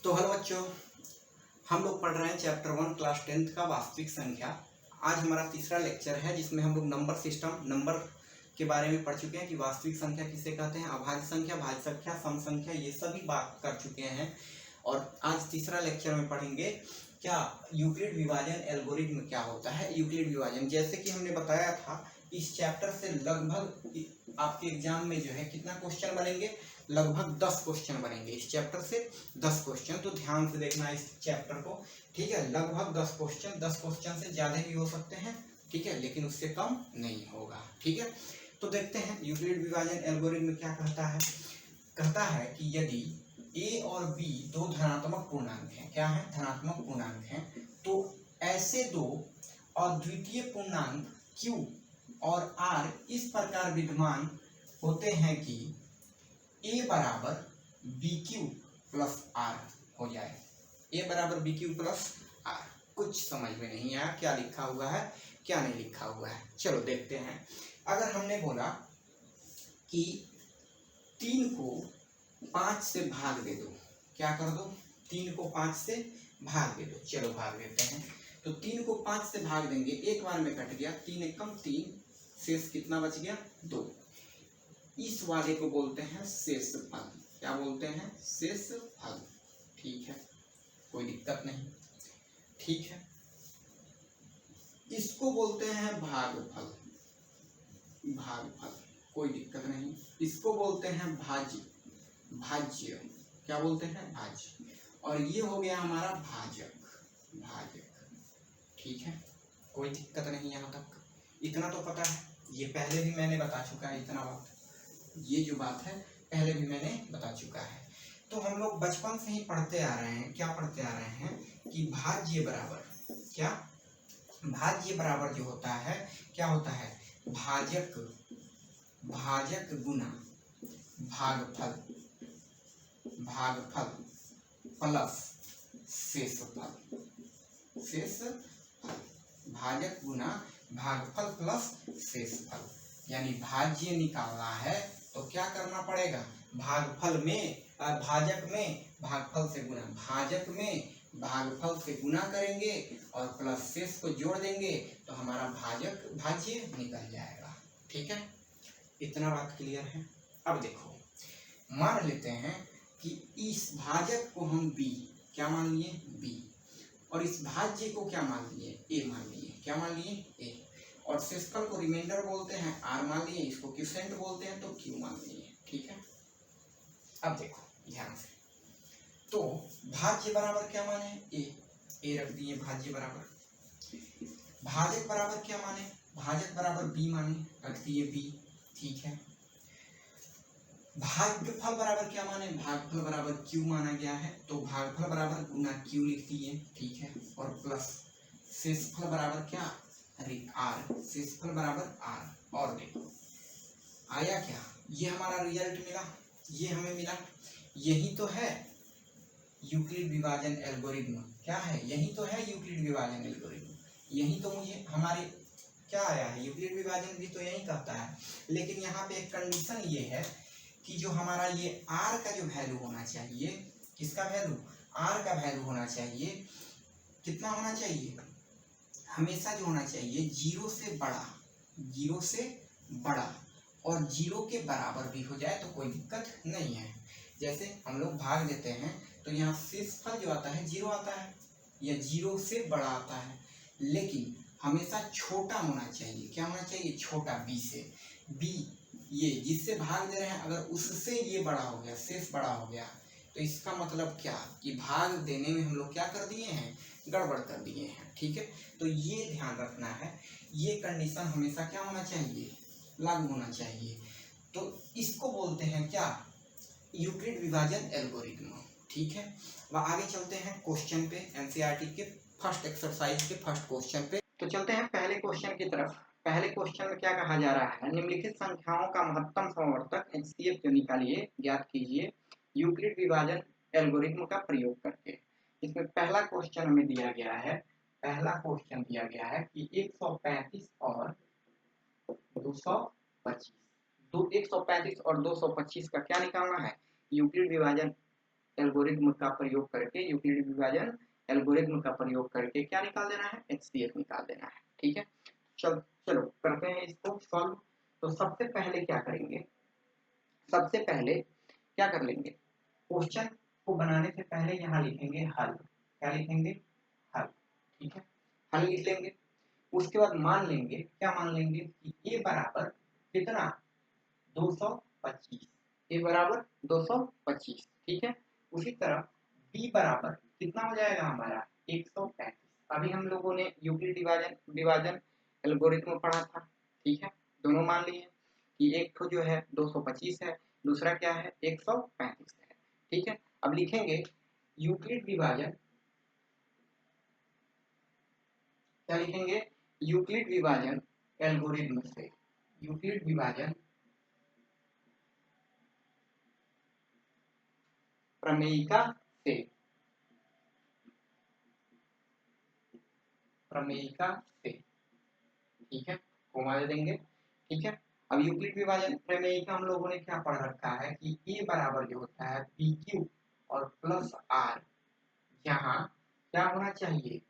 तो हेलो बच्चों, हम लोग पढ़ रहे हैं चैप्टर 1 क्लास 10th का वास्तविक संख्या। आज हमारा तीसरा लेक्चर है जिसमें हम लोग नंबर सिस्टम, नंबर के बारे में पढ़ चुके हैं कि वास्तविक संख्या किसे कहते हैं, अभाज्य संख्या, भाज्य संख्या, सम संख्या, ये सभी बात कर चुके हैं। और आज तीसरा लेक्चर में पढ़ेंगे क्या यूक्लिड विभाजन एल्गोरिथम क्या होता है। यूक्लिड विभाजन जैसे कि हमने बताया था, इस चैप्टर से लगभग आपके एग्जाम में जो है कितना क्वेश्चन बनेंगे, लगभग 10 क्वेश्चन बनेंगे इस चैप्टर से। 10 क्वेश्चन, तो ध्यान से देखना इस चैप्टर को, ठीक है। लगभग 10 क्वेश्चन, 10 क्वेश्चन से ज़्यादा भी हो सकते हैं, ठीक है, लेकिन उससे कम नहीं होगा, ठीक है। तो देखते हैं यूक्लिड विभाजन एल्गोरिथम क्या कहता है। कहता है कि यदि a और b दो धनात्मक पूर्णांक हैं, क्या है, धनात्मक पूर्णांक हैं, तो ऐसे दो अद्वितीय पूर्णांक q और r इस प्रकार विद्यमान होते हैं कि a बराबर bq प्लस r हो जाए। a बराबर bq प्लस r। कुछ समझ में नहीं आया क्या लिखा हुआ है, क्या नहीं लिखा हुआ है, चलो देखते हैं। अगर हमने बोला कि 3 को 5 से भाग दे दो, क्या कर दो, 3 को 5 से भाग दे दो, चलो भाग देते हैं। तो 3 को 5 से भाग देंगे, एक बार में कट गया, 3 एकम 3, शेष कितना बच गया, 2। इस वाले को बोलते हैं शेषफल। क्या बोलते हैं, शेषफल, ठीक है, कोई दिक्कत नहीं, ठीक है। इसको बोलते हैं भागफल, भागफल, कोई दिक्कत नहीं। इसको बोलते हैं भाज्य, भाज्य, क्या बोलते हैं, भाज्य। और ये हो गया हमारा भाजक, भाजक, ठीक है, कोई दिक्कत नहीं यहाँ तक। इतना तो पता है, ये पहले भी मैंने बता चुका है, इतना बात, ये जो बात है पहले भी मैंने बता चुका है। तो हम लोग बचपन से ही पढ़ते आ रहे हैं, क्या पढ़ते आ रहे हैं कि भाज्य बराबर, क्या, भाज्य बराबर जो होता है, क्या होता है, भाजक, भाजक गुना भागफल, भागफल प्लस शेषफल, शेषफल, भाजक गुना भागफल प्लस शेषफल। यानी भाज्य निकालना है तो क्या करना पड़ेगा, भागफल में, भाजक में भागफल से गुना, भाजक में भागफल से गुना करेंगे और प्लस शेष को जोड़ देंगे तो हमारा भाजक, भाज्य निकल जाएगा, ठीक है। इतना बात क्लियर है। अब देखो, मान लेते हैं कि इस भाजक को हम b, क्या मान लिए, b, और इस भाज्य को क्या मान लिए, a मान लिए, क्या मान लिए, a, और शेषफल को रिमाइंडर बोलते हैं, r मान लिए, इसको क्वोशिएंट बोलते हैं तो q मान लिए, ठीक है। अब देखो ध्यान से, तो भाज्य बराबर क्या माने, a रख दिए, भाज्य बराबर, भाजक बराबर क्या माने, भाजक बराबर b माने, रख दिए b, ठीक है। भागफल बराबर क्या माने, भागफल बराबर q माना गया है, तो भागफल बराबर गुना q लिख दिए, ठीक है, और प्लस शेषफल बराबर क्या, अरे r, शेषफल बराबर r। और देखो आया क्या, ये हमारा रिजल्ट मिला, ये हमें मिला, यही तो है यूक्लिड विभाजन एल्गोरिथम, क्या है, यही तो है यूक्लिड विभाजन एल्गोरिथम, यही तो मुझे हमारे क्या आया है, यूक्लिड विभाजन भी तो यही कहता है। लेकिन यहाँ पे एक कंडीशन ये है कि जो हमारा ये r का जो वैल्यू होना चाहिए, किसका वैल्यू, r का वैल्यू होना चाहिए, कितना होना चाहिए, हमेशा जो होना चाहिए 0 से बड़ा, 0 से बड़ा और 0 के बराबर भी हो जाए तो कोई दिक्कत नहीं है। जैसे हम लोग भाग देते हैं तो यहाँ शेषफल जो आता है 0 आता है या 0 से बड़ा आता है, लेकिन हमेशा छोटा होना चाहिए, क्या होना चाहिए, छोटा, b से, b ये जिससे भाग दे रहे हैं, अगर उससे ये बड़ा हो गया, शेष बड़ा हो गया, तो इसका मतलब क्या कि भाग देने में हम लोग क्या कर दिए हैं, गड़बड़ कर दिए हैं, ठीक है। तो ये ध्यान रखना है, ये कंडीशन हमेशा क्या होना चाहिए, लागू होना चाहिए। तो इसको बोलते हैं क्या, यूक्लिड विभाजन एल्गोरिथम, ठीक है। अब आगे चलते हैं क्वेश्चन पे, एनसीईआरटी के फर्स्ट एक्सरसाइज के फर्स्ट क्वेश्चन पे। तो चलते हैं पहले क्वेश्चन की तरफ। पहले क्वेश्चन में क्या कहा जा रहा है, निम्नलिखित संख्याओं का महत्तम समवर्तक HCF जो निकालिए, ज्ञात कीजिए यूक्लिड विभाजन एल्गोरिथम का प्रयोग करके। इसमें पहला क्वेश्चन हमें दिया गया है, पहला क्वेश्चन दिया गया है कि 135 और 225, 135 और 225 का क्या निकालना है, यूक्लिड विभाजन एल्गोरिथ्म का प्रयोग करके, यूक्लिड विभाजन एल्गोरिथ्म का प्रयोग करके क्या निकाल देना है, एचसीएफ निकाल देना है। ठीक है, चलो करते हैं इसको सॉल्व। तो सबसे पहले क्या करेंगे, सबसे पहले क्या कर लेंगे, क्वेश्चन को बनाने से पहले यहाँ लिखेंगे हल। क्या लिखेंगे, हल। ठीक है, हल लिख लेंगे। उसके बाद मान लेंगे, क्या मान लेंगे कि a बराबर कितना, 225, a बराबर 225। ठीक है, उसी तरह b बराबर कितना हो जाएगा हमारा, 135। अभी हम लोगों ने यूक्लिड विभाजन एल्गोरिथ्म पढ़ा था। ठीक है, दोनों मान लिए कि एक तो जो है 225 है, दूसरा क्या है 135 है। ठीक है, अब लिखेंगे यूक्लिड विभाजन, क्या लिखेंगे, यूक्लिड विभाजन एल्गोरिथ्म से, यूक्लिड विभाजन प्रमेयिका से, प्रमेयिका से। ठीक है, घुमा देंगे। ठीक है, अब यूक्लिड विभाजन प्रमेयिका हम लोगों ने क्या पढ़ रखा है कि ए बराबर जो होता है पी क्यू और प्लस आर, यहाँ क्या होना चाहिए,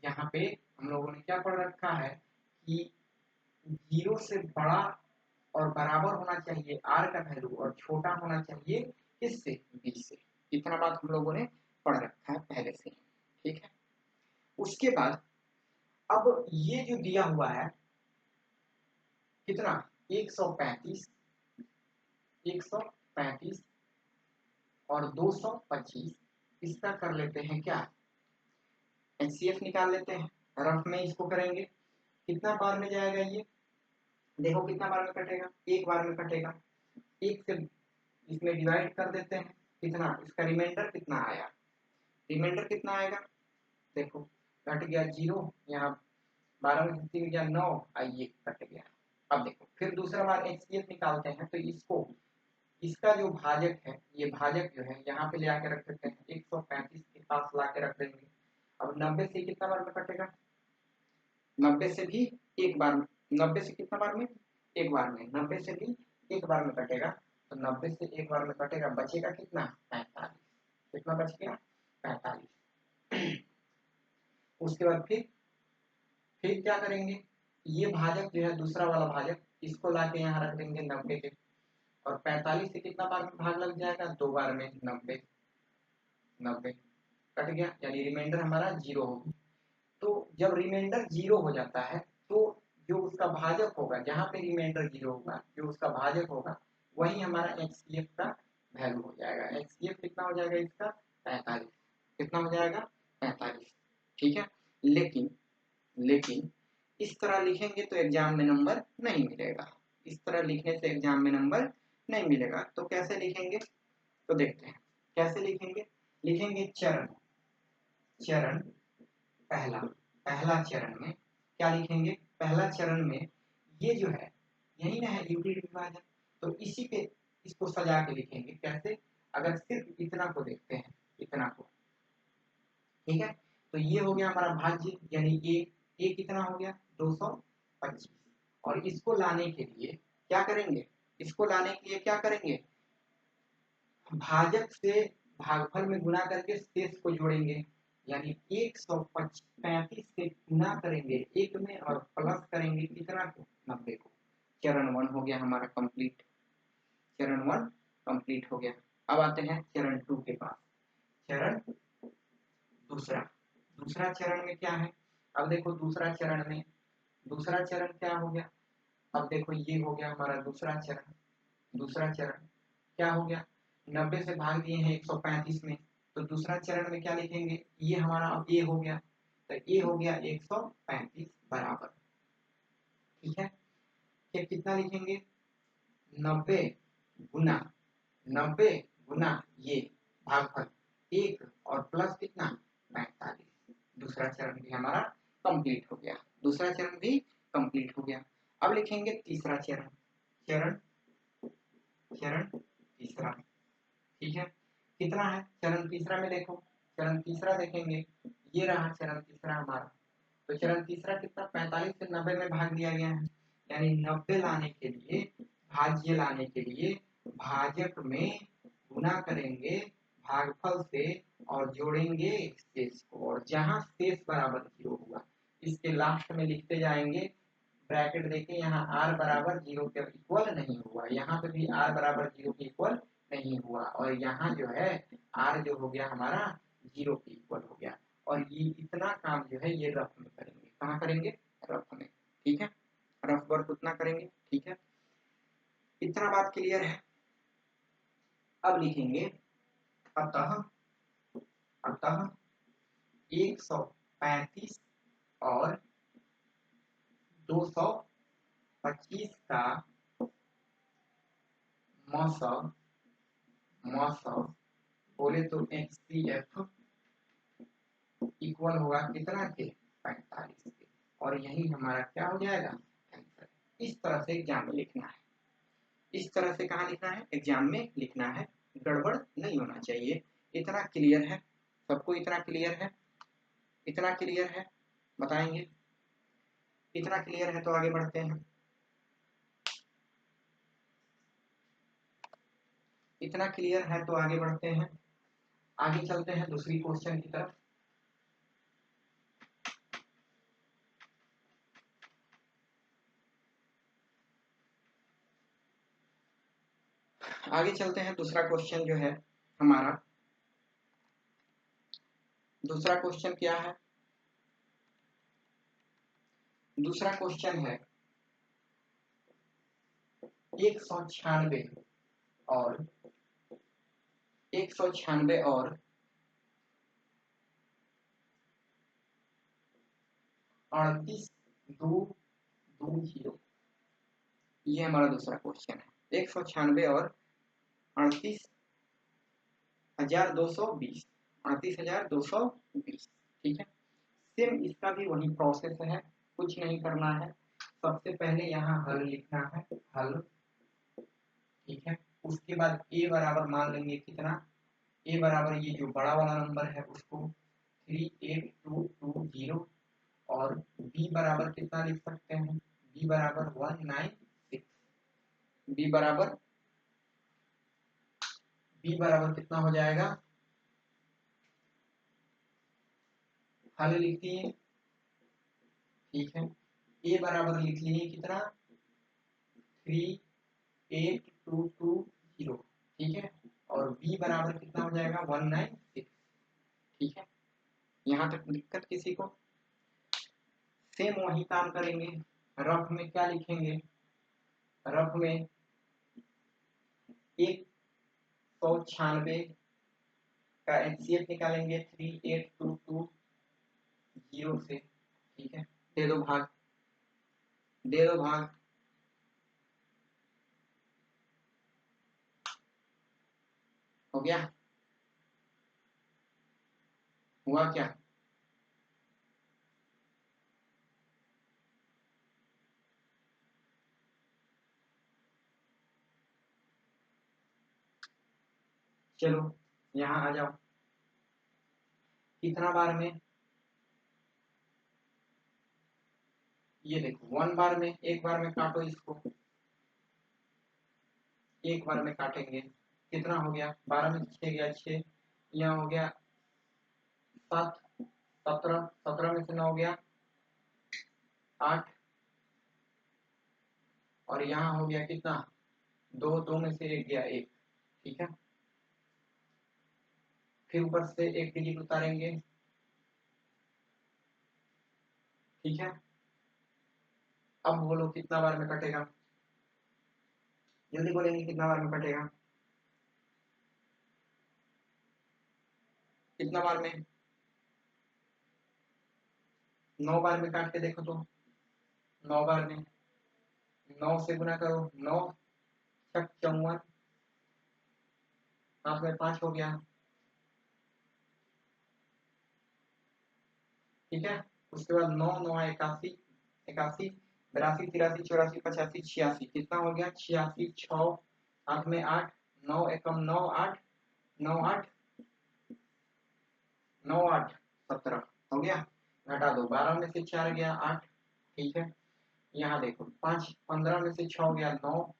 यहाँ पे हम लोगों ने क्या पढ़ रखा है कि 0 से बड़ा और बराबर होना चाहिए आर का वैल्यू, और छोटा होना चाहिए किससे, बी से। इतना बात हम लोगों ने पढ़ रखा है पहले से। ठीक है, उसके बाद अब ये जो दिया हुआ है कितना, 135, 135 और 225, इसका कर लेते हैं क्या, एचसीएफ निकाल लेते हैं। रफ में इसको करेंगे, कितना बार में जाएगा ये, देखो कितना बार में कटेगा, एक बार में कटेगा। एक से इसमें डिवाइड कर देते हैं, कितना, इसका रिमाइंडर कितना आया, रिमाइंडर कितना आएगा, देखो कट गया 0, यहाँ 12 में 3 गया 9, आइए कट गया। अब देखो फिर दूसरा बार एचसीएफ निकालते हैं, तो इसको, इसका जो भाजक है, ये भाजक जो है यहाँ पे ले आके रख देते हैं, 135 के पास ला के रख देंगे। अब 90 से कितना बार में कटेगा, 90 से भी एक बार में, 90 से कितना बार में, एक बार में, 90 से भी एक बार में कटेगा। तो 90 से एक बार में कटेगा, बचेगा कितना, 45। कितना बच गया, 45। उसके बाद फिर क्या करेंगे, ये भाजक जो है दूसरा वाला भाजक, इसको लाके यहाँ रख देंगे 90 के, और 45 से कितना बार में भाग लग जाएगा, 2 बार में, 90 90 कट गया, यानी रिमाइंडर हमारा 0 होगी। तो जब रिमाइंडर 0 हो जाता है, तो जो उसका भाजक होगा, जहाँ पे रिमाइंडर 0 होगा, जो उसका भाजक होगा वही हमारा एचसीएफ का वैल्यू हो जाएगा। एचसीएफ कितना हो जाएगा इसका, 45। कितना हो जाएगा, 45। ठीक है, लेकिन इस तरह लिखेंगे तो एग्जाम में नंबर नहीं मिलेगा, इस तरह लिखने से एग्जाम में नंबर नहीं मिलेगा। तो कैसे लिखेंगे, तो देखते हैं कैसे लिखेंगे, लिखेंगे चरण, चरण पहला, पहला चरण में क्या लिखेंगे, पहला चरण में ये जो है यही ना है यूक्लिड विभाजन, तो इसी पे इसको सजा के लिखेंगे। कैसे, अगर सिर्फ इतना को देखते हैं, इतना को, ठीक है, तो ये हो गया हमारा भाज्य, यानी ए कितना हो गया, 225। और इसको लाने के लिए क्या करेंगे, इसको लाने के लिए क्या करेंगे, भाजक से भागफल में गुणा करके शेष को जोड़ेंगे, यानी 135 से गुणा करेंगे एक में और प्लस करेंगे कितना को, 90 को। चरण 1 हो गया हमारा कंप्लीट, चरण 1 कंप्लीट हो गया। अब आते हैं चरण 2 के पास, चरण दूसरा, दूसरा चरण में क्या है, अब देखो दूसरा चरण में, दूसरा चरण क्या हो गया, अब देखो ये हो गया हमारा दूसरा चरण, दूसरा चरण क्या हो गया, 90 से भाग दिए हैं 135 में, तो दूसरा चरण में क्या लिखेंगे, ये हमारा अब ए हो गया, तो ए हो गया 135 बराबर। ठीक है, ये कितना लिखेंगे, 90 गुना, 90 गुना ये भागफल एक और प्लस कितना, 45। दूसरा चरण भी हमारा कंप्लीट हो गया, दूसरा चरण भी कंप्लीट हो गया। अब लिखेंगे तीसरा चरण, चरण चरण तीसरा। ठीक है, कितना है चरण तीसरा में, देखो चरण तीसरा देखेंगे, ये रहा चरण तीसरा हमारा। तो चरण तीसरा कितना, 45 से 90 में भाग दिया गया है, यानी 90 लाने के लिए, भाज्य लाने के लिए भाजक में गुणा करेंगे, भागफल से और जोड़ेंगे शेष को, और जहां शेष बराबर 0 हुआ इसके लास्ट में लिखते जाएंगे ब्रैकेट देके, यहाँ r बराबर 0 के इक्वल नहीं हुआ, यहाँ पे भी r बराबर 0 के इक्वल नहीं हुआ, और यहाँ जो है r जो हो गया हमारा 0 के इक्वल हो गया। और ये इतना काम जो है ये रफ में करेंगे, कहाँ करेंगे, रफ में, ठीक है, रफ वर्क उतना करेंगे, ठीक है, इतना बात क्लियर है। अब लिखेंगे अतः 135 और 225 का मौसम बोले तो HCF इक्वल होगा कितना के, 45 के, और यही हमारा क्या हो जाएगा, आंसर। इस तरह से एग्जाम में लिखना है, इस तरह से कहाँ लिखना है, एग्जाम में लिखना है, गड़बड़ नहीं होना चाहिए। इतना क्लियर है सबको, इतना क्लियर है, इतना क्लियर है, बताएंगे, इतना क्लियर है तो आगे बढ़ते हैं। इतना क्लियर है तो आगे बढ़ते हैं, आगे चलते हैं दूसरी क्वेश्चन की तरफ। आगे चलते हैं, दूसरा क्वेश्चन जो है हमारा, दूसरा क्वेश्चन क्या है, दूसरा क्वेश्चन है 196 और 196 और 38,220, ये हमारा दूसरा क्वेश्चन है। 196 और 38,220, 38,220, ठीक है। सेम इसका भी वही प्रोसेस है, कुछ नहीं करना है, सबसे पहले यहाँ हल लिखना है, हल, ठीक है। उसके बाद a बराबर मान लेंगे कितना, a बराबर ये जो बड़ा वाला नंबर है उसको 38,220, और b बराबर कितना लिख सकते हैं, b बराबर 196, b बराबर कितना हो जाएगा, हल लिख दिए, ठीक है। a बराबर लिख लिए कितना, 38,220, ठीक है, और b बराबर कितना हो जाएगा 196, ठीक है। यहाँ तक दिक्कत किसी को, सेम वही काम करेंगे, रफ में क्या लिखेंगे, रफ में 196 का HCF निकालेंगे 38,220 से, ठीक है, दे दो भाग, दे दो भाग, हो गया, हुआ क्या, चलो यहाँ आ जाओ, कितना बार में, ये देखो 1 बार में, एक बार में काटो इसको, एक बार में काटेंगे, कितना हो गया, 12 में 6 गया 6, यहाँ हो गया 7, 17, 17 में से 9 गया 8, और यहाँ हो गया कितना 2, 2 में से 1 गया 1, ठीक है। फिर ऊपर से एक डिजिट उतारेंगे, ठीक है। अब बोलो कितना बार में कटेगा, जल्दी बोलेंगे कितना बार में कटेगा, कितना बार में, 9 बार में काट के देखो तो, 9 बार में, 9 से गुना करो, 9 छक 54, हाथ में 5 हो गया, ठीक है। उसके बाद 9 9 81, 81 82 83 84 85 86, कितना हो गया 86, 6 हाथ में 8, 9 एकम 9 8, 9 8 9 8 17 हो गया, घटा दो, 12 में से 4 गया 8, ठीक है। यहाँ देखो 5 15 में से 6 गया 9,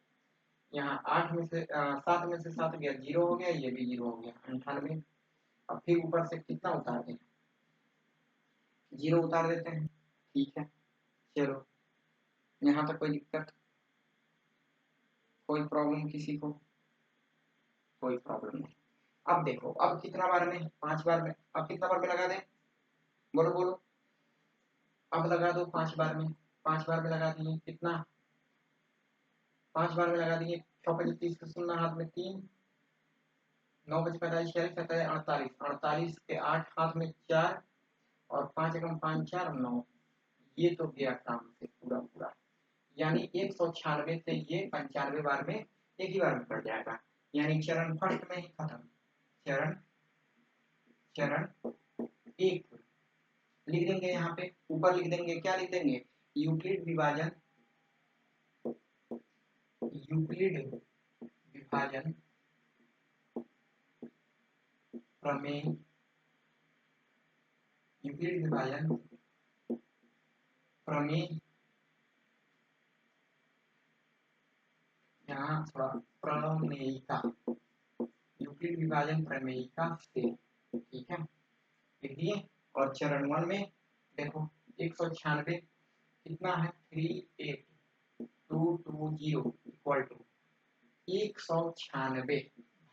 यहाँ 8 में से 7 में से 7 गया, 0 हो गया, ये भी 0 हो गया, 98। अब फिर ऊपर से कितना उतार दें, 0 उतार देते हैं, ठीक है। चलो यहाँ तक कोई दिक्कत, कोई प्रॉब्लम किसी को, कोई प्रॉब्लम नहीं। अब देखो, अब कितना बार में, 5 बार में, अब कितना बार में लगा दें, बोलो बोलो, अब लगा दो 5 बार में, 5 बार में लगा दिए, कितना, 5 बार में लगा दिए, 6 25 30 शून्य हाथ में 3, 9 5 45 46 47 48, 48 के 8 हाथ में 4, और 5 एकम 5 4 9, ये तो गया काम से पूरा पूरा, यानी 196 से ये 95 बार में एक ही बार में पड़ जाएगा, यानी चरण फर्स्ट में ही खत्म। चरण चरण एक लिख देंगे, यहाँ पे ऊपर लिख देंगे, क्या लिख देंगे, यूक्लिड विभाजन, यूक्लिड विभाजन प्रमेय, यूक्लिड विभाजन प्रमेय, यहाँ थोड़ा प्रमेयिका, यूक्लिड विभाजन प्रमेयिका से, ठीक है, लिख दिए। और चरण 1 में देखो 196 कितना है, 38220 इक्वल टू 196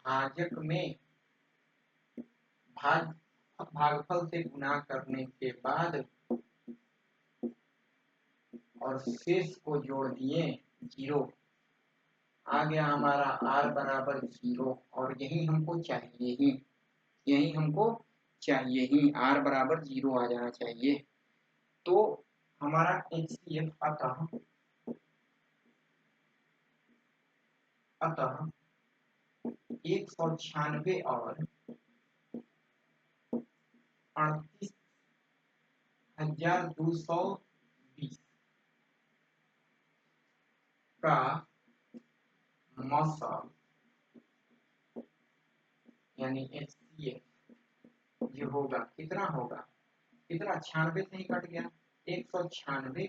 भाजक में भागफल से गुना करने के बाद और शेष को जोड़ दिए 0, आ गया हमारा r बराबर 0, और यही हमको चाहिए ही, यही हमको चाहिए ही, r बराबर 0 आ जाना चाहिए। तो हमारा HCF अतः 196 और 38,220 का मौसम यानी HCF जो होगा, कितना होगा, कितना, 96 से ही कट गया, 196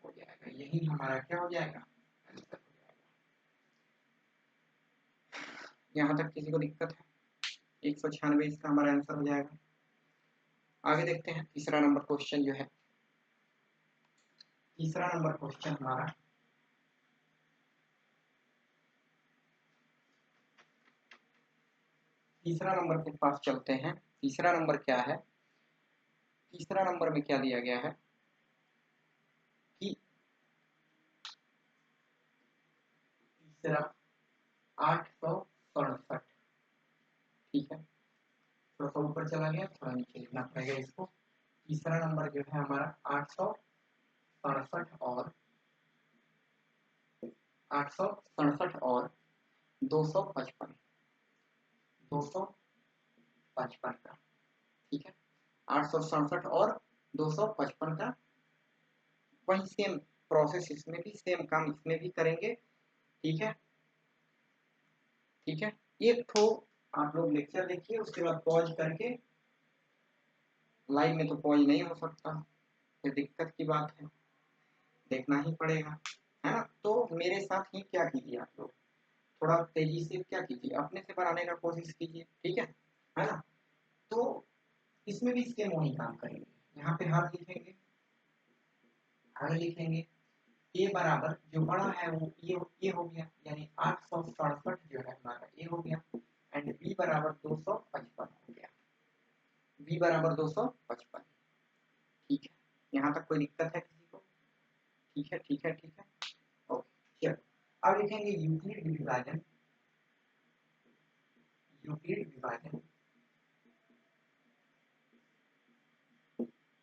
हो जाएगा, यही हमारा क्या हो जाएगा, आंसर हो जाएगा। यहाँ तक किसी को दिक्कत है, 196 इसका हमारा आंसर हो जाएगा। आगे देखते हैं तीसरा नंबर क्वेश्चन जो है, तीसरा नंबर क्वेश्चन हमारा, तीसरा नंबर के पास चलते हैं। तीसरा नंबर क्या है, तीसरा नंबर में क्या दिया गया है कि तीसरा 867, ठीक है, थोड़ा सा ऊपर चला गया, थोड़ा नीचे लिखना पड़ेगा इसको। तीसरा नंबर जो है हमारा 867 और 867 और 255 का, ठीक है, 867 और 255 का, वही सेम प्रोसेस इसमें भी, सेम काम इसमें भी करेंगे, ठीक है, ठीक है। एक तो आप लोग लेक्चर देखिए, उसके बाद पॉज करके, लाइव में तो पॉज नहीं हो सकता, फिर दिक्कत की बात है, देखना ही पड़ेगा, है ना। तो मेरे साथ ही क्या कीजिए, आप लोग थोड़ा तेजी से क्या कीजिए, अपने से बनाने का कोशिश कीजिए, ठीक है ना। तो इसमें भी सेम वही काम करेंगे, यहाँ पे हाथ लिखेंगे, आगे लिखेंगे, ए बराबर जो बड़ा है वो ये हो गया, यानी 867 जो है हमारा ए हो गया, एंड बी बराबर 255 हो गया, बी बराबर 255, ठीक है। यहाँ तक कोई दिक्कत है किसी को, ठीक है ठीक है ठीक है, ओके। चलो अब लिखेंगे यूक्लिड विभाजन, यूक्लिड विभाजन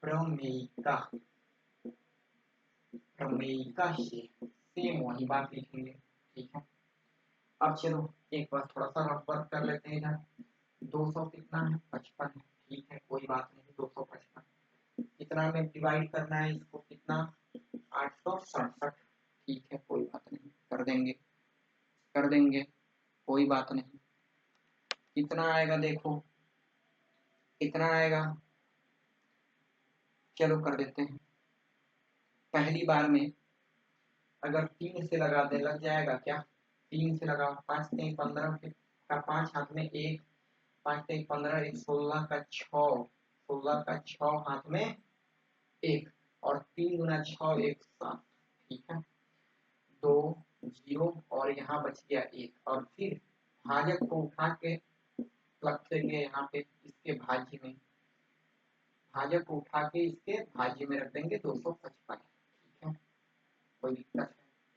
प्रमेयिका, प्रमेयिका से सेम वही बात लिखेंगे, ठीक है। अब चलो एक बार थोड़ा सा रफ वर्क कर लेते हैं इधर, 200 कितना है, 55 है, ठीक है, कोई बात नहीं, 255 कितना में डिवाइड करना है इसको, कितना, 867, ठीक है, कोई बात नहीं, कर देंगे, कर देंगे, कोई बात नहीं। कितना आएगा देखो, कितना आएगा, चलो कर देते हैं। पहली बार में अगर 3 से लगा दे, लग जाएगा क्या, 3 से लगाओ, 5 3 15 का 5 हाथ में 1, 5 3 15 1 16 का 6, 16 का 6 हाथ में 1 और 3 गुना 6 1 7। ठीक है, 2 0 और यहाँ बच गया 1 और फिर भाजक को उठा के रख देंगे यहाँ पे इसके भाज्य में, भाजक को उठा के इसके भाज्य में रख देंगे 255। ठीक है, कोई दिक्कत है?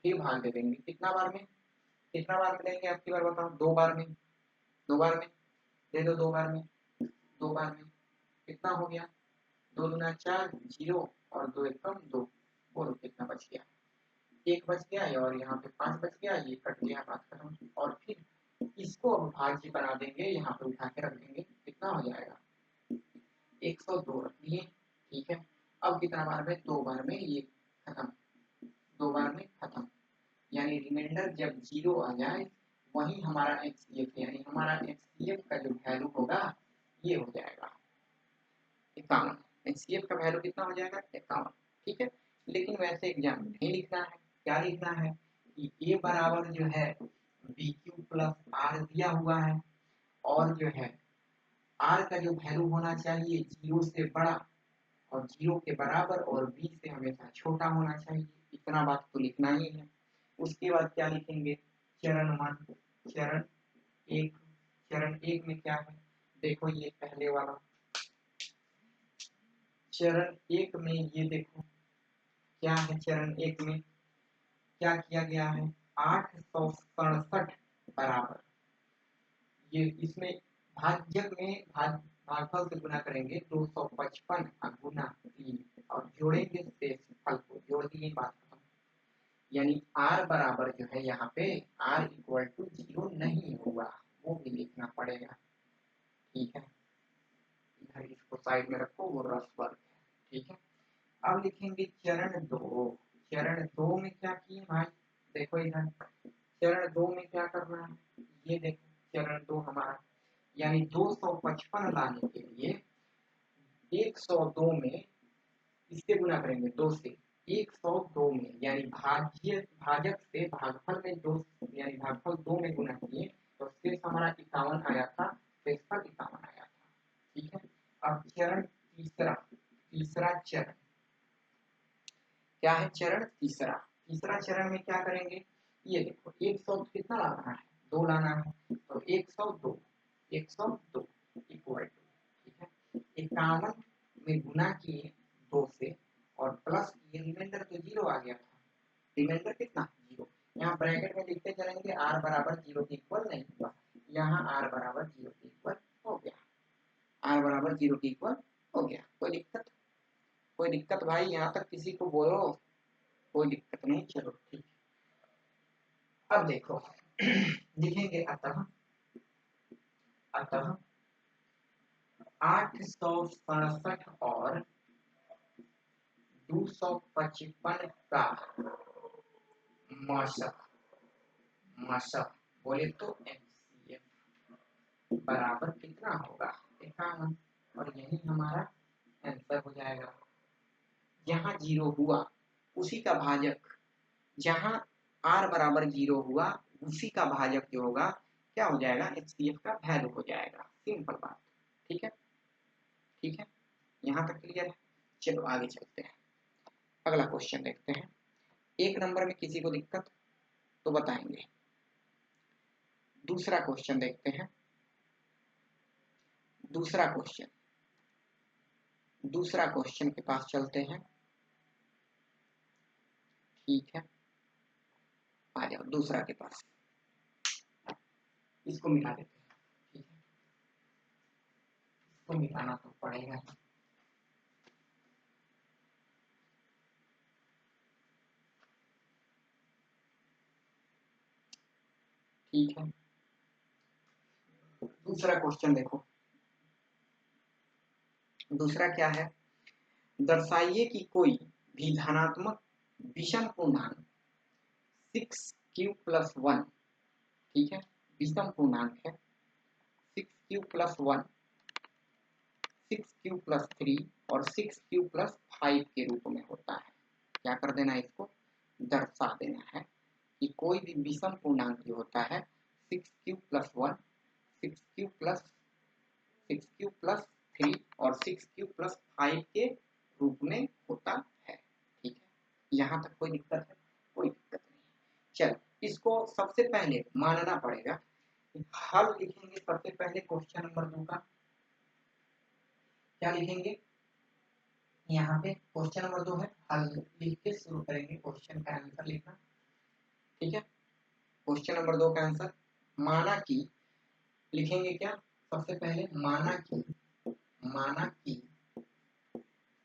फिर भाग दे देंगे कितना बार में, कितना बार मिलेंगे आपकी बार बताओ, 2 बार में, 2 बार में दे दो, 2 बार में, 2 बार में कितना हो गया, 2 दूना 4 0 और 2 एकम 2, बोलो कितना बच गया, 1 बच गया है और यहाँ पे 5 बच गया, ये कट गया, बात खत्म। और फिर इसको अब भाज्य बना देंगे, यहाँ पे उठा के रख देंगे, कितना हो जाएगा 102 रख दिए। ठीक है, अब कितना बार में, 2 बार में ये खत्म, 2 बार में खत्म, यानी रिमाइंडर जब 0 आ जाए वही हमारा एचसीएफ, यानी हमारा एचसीएफ का जो वैल्यू होगा ये हो जाएगा 51। एचसीएफ का वैल्यू कितना हो जाएगा 51। ठीक है, लेकिन वैसे एग्जाम में नहीं लिखना है, क्या लिखना है कि ए बराबर जो है बी क्यू प्लस आर दिया हुआ है और जो है आर का जो वैल्यू होना चाहिए 0 से बड़ा और 0 के बराबर और बी से हमेशा छोटा होना चाहिए, इतना बात तो लिखना ही है। उसके बाद क्या लिखेंगे, चरण 1, चरण 1, चरण 1 में क्या है, देखो ये पहले वाला चरण 1 में, ये देखो क्या है, चरण 1 में क्या किया गया है, 867 बराबर, ये इसमें भाज्यक में भागफल से गुना करेंगे 255 गुना 3 और जोड़ेंगे शेष फल को, जोड़ दिए, बात खत्म। यानी r बराबर जो है यहाँ पे r इक्वल टू 0 नहीं हुआ, वो भी लिखना पड़ेगा। ठीक है, इधर इसको साइड में रखो, वो रस वर्ग है। ठीक है, अब लिखेंगे चरण 2, चरण 2 में क्या किए भाई, देखो इधर चरण 2 में क्या करना है, ये देखो चरण 2 हमारा, यानी 255 लाने के लिए 102 में इससे गुना करेंगे 2 से, 102 में यानी भाजक से भागफल में 2, यानी भागफल 2 में गुना किए तो शेष हमारा 51 आया था, शेषफल 51 आया था। ठीक है, अब चरण तीसरा, तीसरा चरण क्या है, चरण तीसरा, तीसरा चरण में क्या करेंगे, ये देखो 100 कितना लाना है, 2 लाना है, तो 102, 102 इक्वल टू, ठीक है, 51 में गुना किए 2 से और प्लस ये रिमाइंडर तो 0 आ गया था, रिमाइंडर कितना 0, यहाँ ब्रैकेट में लिखते चलेंगे r बराबर 0 के इक्वल नहीं हुआ, यहाँ r बराबर 0 के इक्वल हो गया, r बराबर 0 के इक्वल हो गया। कोई दिक्कत, कोई दिक्कत भाई, यहाँ तक किसी को बोलो, कोई दिक्कत नहीं, चलो ठीक। अब देखो लिखेंगे अतः, अतः 867 और 255 का मशक, मशक बोले तो एचसीएफ बराबर कितना होगा 51, और यही हमारा आंसर हो जाएगा। जहां 0 हुआ उसी का भाजक, जहां r बराबर 0 हुआ उसी का भाजक जो होगा क्या हो जाएगा, एचसीएफ का वैल्यू हो जाएगा, सिंपल बात। ठीक है, ठीक है, यहाँ तक क्लियर है। चलो आगे चलते हैं, अगला क्वेश्चन देखते हैं। 1 नंबर में किसी को दिक्कत तो बताएंगे। दूसरा क्वेश्चन देखते हैं, दूसरा क्वेश्चन, दूसरा क्वेश्चन के पास चलते हैं। ठीक है, आ जाओ दूसरा के पास, इसको मिला देते हैं। ठीक है, इसको मिलाना तो पड़ेगा। ठीक है, दूसरा क्वेश्चन देखो, दूसरा क्या है, दर्शाइए कि कोई भी धनात्मक विषम पूर्णांक 6q+1, ठीक है, विषम पूर्णांक है 6q+1, 6q+3 और 6q+5 के रूप में होता है। क्या कर देना, इसको दर्शा देना है। कि कोई भी विषम पूर्णांक जो होता है 6 क्यूब + 1, 6 क्यूब + 3 और 6 क्यूब + 5 के रूप में होता है। ठीक है, यहाँ तक कोई दिक्कत है? कोई दिक्कत नहीं। चलो, इसको सबसे पहले मानना पड़ेगा। हल लिखेंगे सबसे पहले क्वेश्चन नंबर 2 का। क्या लिखेंगे? यहाँ पे क्वेश्चन नंबर 2 है, हल लिख के शुरू करेंगे क्वेश्चन का आंसर लिखना। ठीक है, क्वेश्चन नंबर 2 का आंसर, माना कि, लिखेंगे क्या? सबसे पहले माना कि,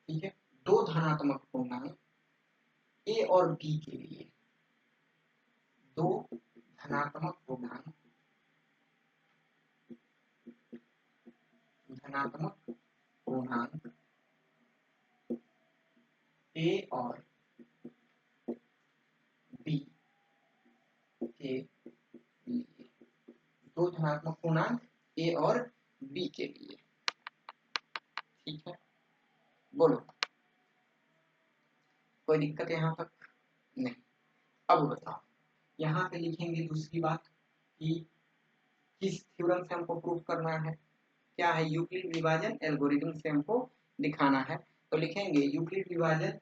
ठीक है, दो धनात्मक पूर्णांक ए और बी के लिए, दो धनात्मक पूर्णांक ए और बी के लिए, दो धनात्मक पूर्णांक ए और बी के लिए। ठीक है, बोलो, कोई दिक्कत यहाँ तक? नहीं। अब बताओ, यहाँ पे लिखेंगे दूसरी बात कि किस थ्योरम से हमको प्रूव करना है। क्या है? यूक्लिड विभाजन एल्गोरिथम से हमको दिखाना है। तो लिखेंगे यूक्लिड विभाजन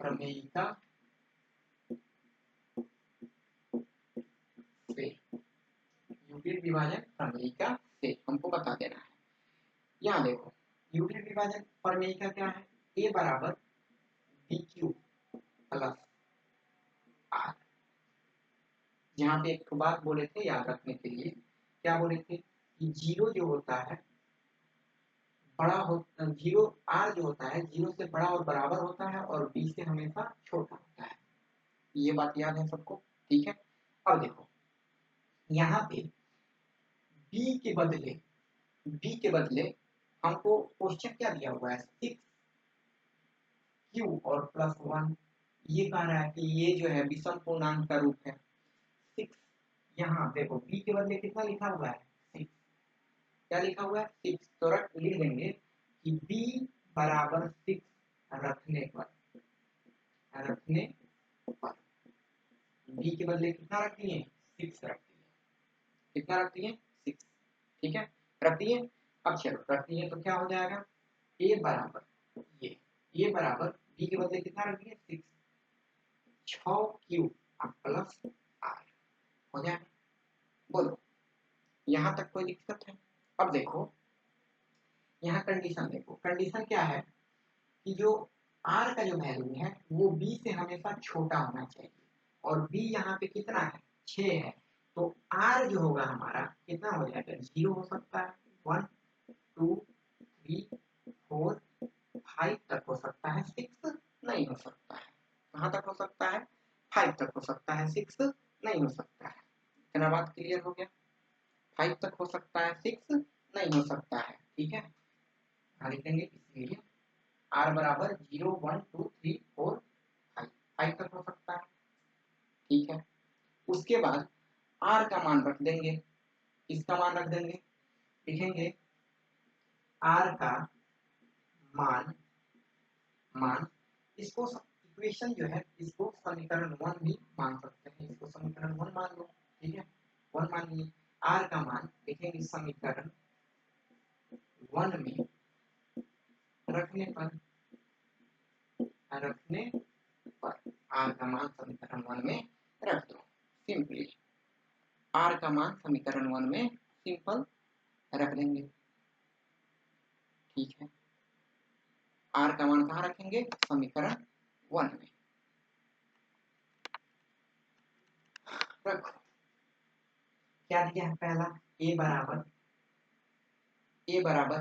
प्रमेयिका से, यूक्लिड विभाजन प्रमेयिका से हमको बता देना है। यहाँ देखो, यूक्लिड विभाजन प्रमेयिका क्या है? ए बराबर बी क्यूब प्लस आर। यहाँ पे एक बात बोले थे याद रखने के लिए, क्या बोले थे कि जीरो जो होता है बड़ा होता, जीरो आर जो होता है जीरो से बड़ा और बराबर होता है और बी से हमेशा छोटा होता है। ये बात याद है सबको? ठीक है, अब देखो यहाँ पे बी के बदले हमको क्वेश्चन क्या दिया हुआ है? 6 क्यू और +1। ये कह रहा है कि ये जो है विषम पूर्णांक का रूप है 6। यहाँ देखो बी के बदले कितना लिखा हुआ है? 6। क्या लिखा हुआ है? 6। तो लिख देंगे कि b बराबर 6 रखने पर b के बदले कितना रख दिए? 6 रख दिए। कितना रख दिए? 6। ठीक है, रख दिए। अब चलो रख दिए तो क्या हो जाएगा? a बराबर ये बराबर b के बदले कितना रख दिए? 6। 6 क्यूब प्लस r हो जाएगा। बोलो, यहाँ तक कोई दिक्कत है? अब देखो यहाँ कंडीशन देखो, कंडीशन क्या है कि जो r का जो वैल्यू है वो b से हमेशा छोटा होना चाहिए और b यहाँ पे कितना है? 6 है। तो r जो होगा हमारा कितना हो जाएगा? 0 हो सकता है, 1 2 3 4 5 तक हो सकता है, 6 नहीं हो सकता है। कहाँ तक हो सकता है? 5 तक हो सकता है, 6 नहीं हो सकता है। इतना बात क्लियर हो गया? 5 तक हो सकता है, 6 नहीं हो सकता है। ठीक है, लिखेंगे इसलिए r बराबर 0 1 2 3 4 5 तक हो सकता है। ठीक है, उसके बाद r का मान रख देंगे। इसका मान रख देंगे, लिखेंगे r का मान इसको इक्वेशन जो है इसको समीकरण 1 भी मान सकते हैं। इसको समीकरण 1 मान लो। ठीक है, 1 मान लिए। r का मान लिखेंगे समीकरण 1 में रखने पर r का मान समीकरण 1 में रख दो। सिंपली r का मान समीकरण 1 में सिंपल रख देंगे। ठीक है, r का मान कहाँ रखेंगे? समीकरण 1 में रखो। क्या दिया है? पहला a बराबर,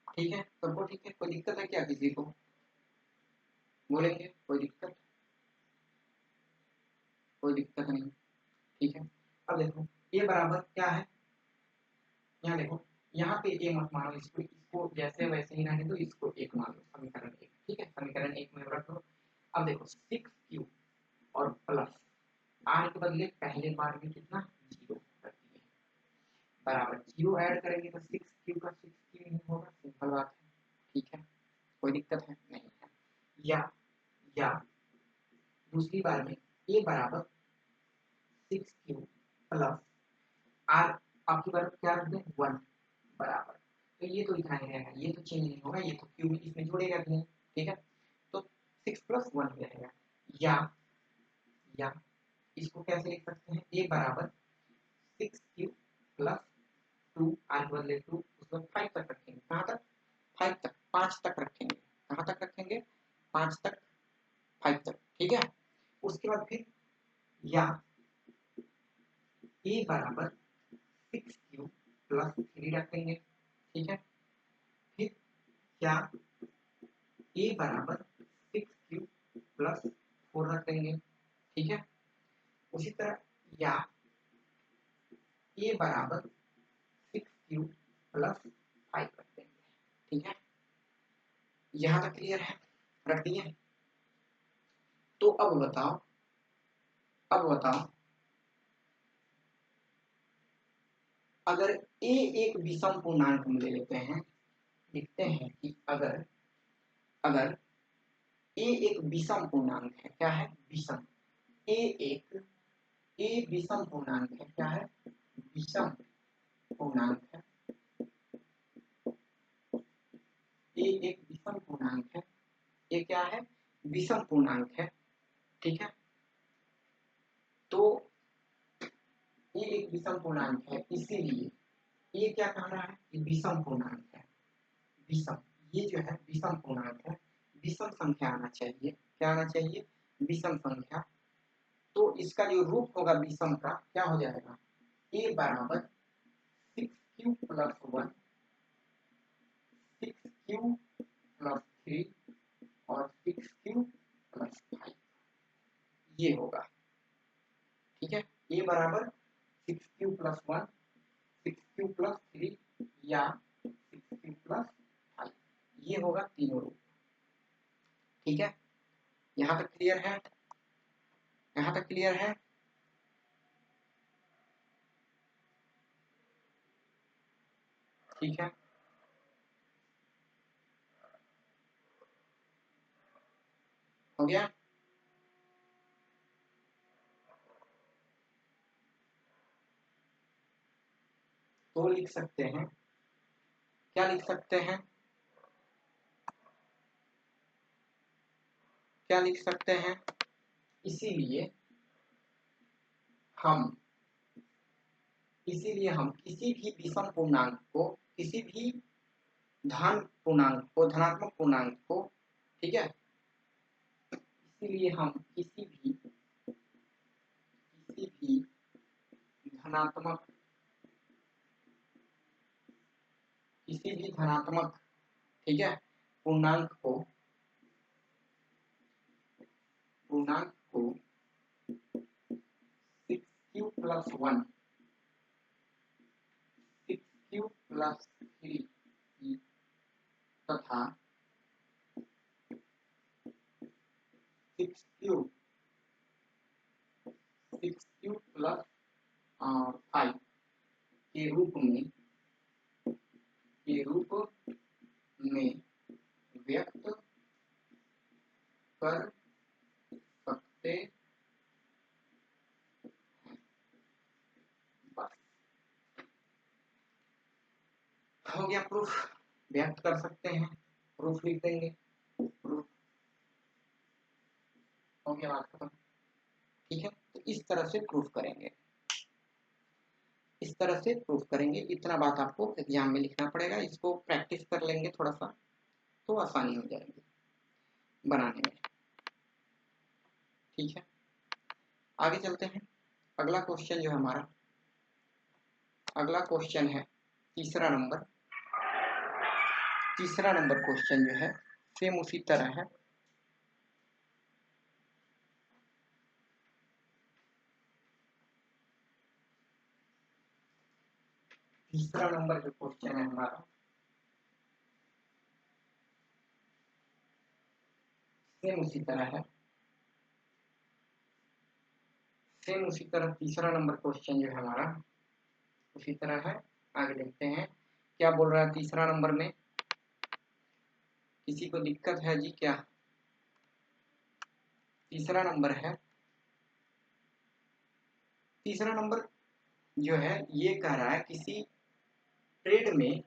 ठीक है सबको? ठीक है, कोई दिक्कत है क्या किसी को? बोलेंगे कोई दिक्कत? कोई दिक्कत नहीं। ठीक है, अब देखो a बराबर क्या है? यहाँ देखो, यहाँ पे a मत मानो, इसको जैसे वैसे ही रहने दो, इसको 1 मान लो, समीकरण 1। ठीक है, समीकरण 1 में रख दो। अब देखो 6 क्यूब और प्लस r के बदले पहले बार में कितना? 0 रख दिए, बराबर 0 क्यू ऐड करेंगे तो 6q का 6q नहीं होगा, सिंपल बात है, ठीक है, कोई दिक्कत है नहीं है। या दूसरी बार में a बराबर 6q प्लस r, आपकी बार क्या रख दें 1 बराबर, तो ये तो इतना ही रहेगा, ये तो चेंज नहीं होगा, ये तो q में इसमें जोड़ेगा भी नहीं, ठीक है, तो 6 + 1 रहेगा। या इसको कैसे लिख सकते हैं, a बराबर 6q प्लस 2, r के बदले 2, उसमें 5 तक रखेंगे, कहाँ तक 5 तक, 5 तक रखेंगे, कहाँ तक रखेंगे 5 तक, 5 तक, ठीक है। उसके बाद फिर या a बराबर 6q प्लस 3 रखेंगे, ठीक है, फिर क्या a बराबर 6q प्लस 4 रखेंगे, ठीक है। उसी तरह या a बराबर 6q प्लस 5 रख देंगे, ठीक है। यहाँ तक क्लियर है, रख दिए। तो अब बताओ अगर a एक विषम पूर्णांक हम ले लेते हैं, लिखते हैं कि अगर a एक विषम पूर्णांक है, क्या है विषम, a विषम पूर्णांक है, क्या है विषम पूर्णांक है, a एक विषम पूर्णांक है, ये क्या है विषम पूर्णांक है, ठीक है। तो ये एक विषम पूर्णांक है, इसीलिए ये क्या कह रहा है, ये विषम पूर्णांक है, विषम, ये जो है विषम पूर्णांक है, विषम संख्या आना चाहिए, क्या आना चाहिए विषम संख्या। तो इसका जो रूप होगा विषम का क्या हो जाएगा, a बराबर 6q प्लस 1, 6q प्लस 3 और 6q प्लस 5, ये होगा, ठीक है। a बराबर 6q प्लस 1, 6q प्लस 3 या 6q प्लस 5, ये होगा तीनों रूप, ठीक है। यहाँ तक क्लियर है, यहाँ तक क्लियर है। ठीक है, हो गया। तो लिख सकते हैं, क्या लिख सकते हैं, क्या लिख सकते हैं, इसीलिए हम किसी भी विषम पूर्णांक को, किसी भी धन पूर्णांक को, धनात्मक पूर्णांक को, ठीक है, इसीलिए हम किसी भी धनात्मक, ठीक है, पूर्णांक को 6q प्लस 1, 6q प्लस 3 तथा 6q प्लस 5 के रूप में व्यक्त कर सकते हैं, बस हो गया प्रूफ, व्यक्त कर सकते हैं, प्रूफ लिख देंगे, प्रूफ हो गया, बात खत्म, ठीक है। तो इस तरह से प्रूफ करेंगे, इस तरह से प्रूफ करेंगे, इतना बात आपको एग्जाम में लिखना पड़ेगा, इसको प्रैक्टिस कर लेंगे थोड़ा सा तो आसानी हो जाएगी बनाने में, ठीक है। आगे चलते हैं, अगला क्वेश्चन जो है हमारा, अगला क्वेश्चन है तीसरा नंबर क्वेश्चन जो है सेम उसी तरह है, तीसरा नंबर जो क्वेश्चन है हमारा सेम उसी तरह है, सेम उसी तरह तीसरा नंबर क्वेश्चन जो है हमारा उसी तरह है। आगे देखते हैं क्या बोल रहा है तीसरा नंबर में। किसी को दिक्कत है जी क्या? तीसरा नंबर है, तीसरा नंबर जो है ये कह रहा है किसी ट्रेड में